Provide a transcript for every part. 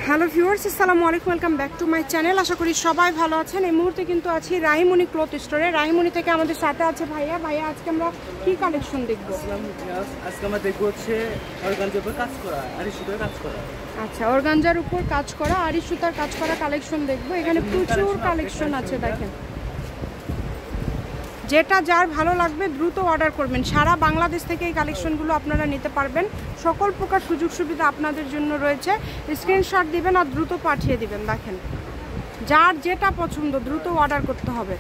Hello viewers, আসসালামু আলাইকুম, welcome back to my channel. আশা করি সবাই ভালো আছেন। এই মুহূর্তে কিন্তু আছি রাহিমণি ক্লথ স্টোরে। রাহিমণি থেকে আমাদের সাথে আছে ভাইয়া। আজকে আমরা কি কালেকশন দেখব? আজকে আমরা দেখব হচ্ছে অর্গানজার উপর কাজ করা, আরি সুতার কাজ করা। আচ্ছা, অর্গানজার উপর কাজ করা, আরি সুতার কাজ করা কালেকশন দেখব। এখানে প্রচুর কালেকশন আছে, দেখেন। যেটা যার ভালো লাগবে দ্রুত অর্ডার করবেন। সারা বাংলাদেশ থেকে এই কালেকশনগুলো আপনারা নিতে পারবেন। সকল প্রকার সুযোগ সুবিধা আপনাদের জন্য রয়েছে। স্ক্রিনশট দিবেন আর দ্রুত পাঠিয়ে দিবেন। দেখেন, যার যেটা পছন্দ দ্রুত অর্ডার করতে হবে।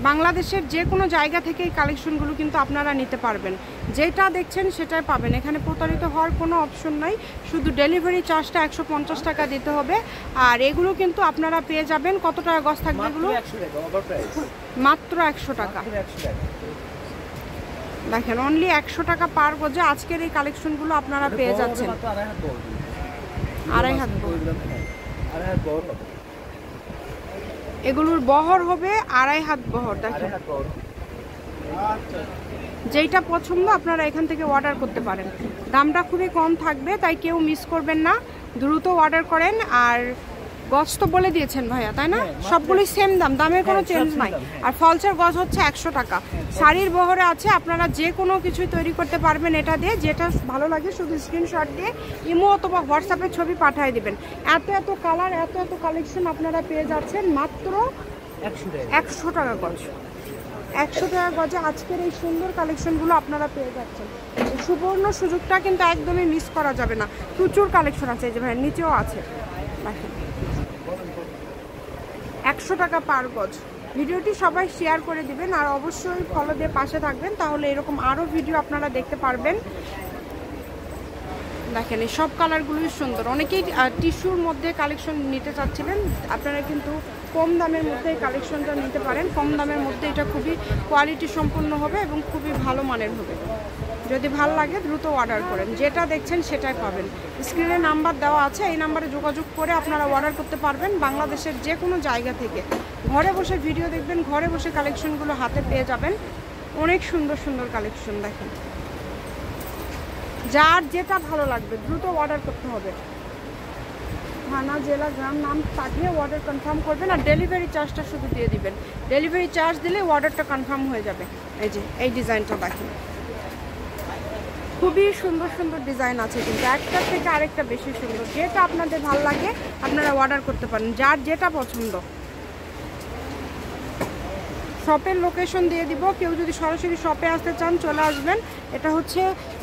বাংলাদেশের যে কোনো জায়গা থেকে এই কালেকশনগুলো কিন্তু আপনারা নিতে পারবেন। যেটা দেখছেন সেটাই পাবেন। এখানে প্রতারিত হওয়ার কোনো অপশন নাই। শুধু ডেলিভারি চার্জটা 150 টাকা দিতে হবে। আর এগুলো কিন্তু আপনারা পেয়ে যাবেন, কত টাকা গজ থাকবে এগুলো? মাত্র 100 টাকা। দেখেন, অনলি 100 টাকা পার গজে আজকের এই কালেকশনগুলো আপনারা পেয়ে যাচ্ছেন। আড়াই হাত বহর। এগুলোর বহর হবে আড়াই হাত বহর। দেখেন, যেইটা পছন্দ আপনারা এখান থেকে অর্ডার করতে পারেন। দামটা খুবই কম থাকবে, তাই কেউ মিস করবেন না, দ্রুত অর্ডার করেন। আর গজ তো বলে দিয়েছেন ভাইয়া, তাই না? সবগুলোই সেম দাম, দামের কোনো চেঞ্জ নাই। আর ফলসের গজ হচ্ছে 100 টাকা। শাড়ির বহরে আছে, আপনারা যে কোনো কিছুই তৈরি করতে পারবেন এটা দিয়ে। যেটা ভালো লাগে শুধু স্ক্রিনশট দিয়ে ইমো অথবা হোয়াটসঅ্যাপে ছবি পাঠিয়ে দিবেন। এত কালার, এত কালেকশন আপনারা পেয়ে যাচ্ছেন মাত্র 100 টাকা গজ। 100 টাকা গজে আজকের এই সুন্দর কালেকশনগুলো আপনারা পেয়ে যাচ্ছেন। সুবর্ণ সুযোগটা কিন্তু একদমই মিস করা যাবে না। প্রচুর কালেকশন আছে, এই যে ভাই নিচেও আছে। দেখেন, 100 টাকা পার গজ। ভিডিওটি সবাই শেয়ার করে দিবেন আর অবশ্যই ফলো দিয়ে পাশে থাকবেন, তাহলে এরকম আরও ভিডিও আপনারা দেখতে পারবেন। দেখেন, এই সব কালারগুলোই সুন্দর। অনেকেই টিস্যুর মধ্যে কালেকশন নিতে চাচ্ছিলেন, আপনারা কিন্তু কম দামের মধ্যে এই কালেকশনটা নিতে পারেন। কম দামের মধ্যে এটা খুবই কোয়ালিটি সম্পন্ন হবে এবং খুবই ভালো মানের হবে। যদি ভালো লাগে দ্রুত অর্ডার করেন। যেটা দেখছেন সেটাই পাবেন। স্ক্রিনে নাম্বার দেওয়া আছে, এই নাম্বারে যোগাযোগ করে আপনারা অর্ডার করতে পারবেন। বাংলাদেশের যে কোনো জায়গা থেকে ঘরে বসে ভিডিও দেখবেন, ঘরে বসে কালেকশনগুলো হাতে পেয়ে যাবেন। অনেক সুন্দর সুন্দর কালেকশন। দেখেন, যার যেটা ভালো লাগবে দ্রুত অর্ডার করতে হবে। থানা, জেলা, গ্রাম নাম পাঠিয়ে অর্ডার কনফার্ম করবেন আর ডেলিভারি চার্জটা শুধু দিয়ে দিবেন। ডেলিভারি চার্জ দিলে অর্ডারটা কনফার্ম হয়ে যাবে। এই যে এই ডিজাইনটা দেখেন, খুবই সুন্দর সুন্দর ডিজাইন আছে, কিন্তু একটার থেকে আরেকটা বেশি সুন্দর। যেটা আপনাদের ভালো লাগে আপনারা অর্ডার করতে পারেন, যার যেটা পছন্দ। শপের লোকেশন দিয়ে দিব, কেউ যদি সরাসরি শপে আসতে চান চলে আসবেন। এটা হচ্ছে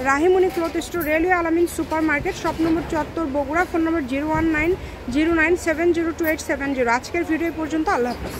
রাহিমণি ক্লথ স্টোর, রেলওয়ে আলামিন super market, shop number 74, Bogura. Phone নম্বর 01909702870। আজকের ভিডিও পর্যন্ত। আল্লাহ হাফেজ।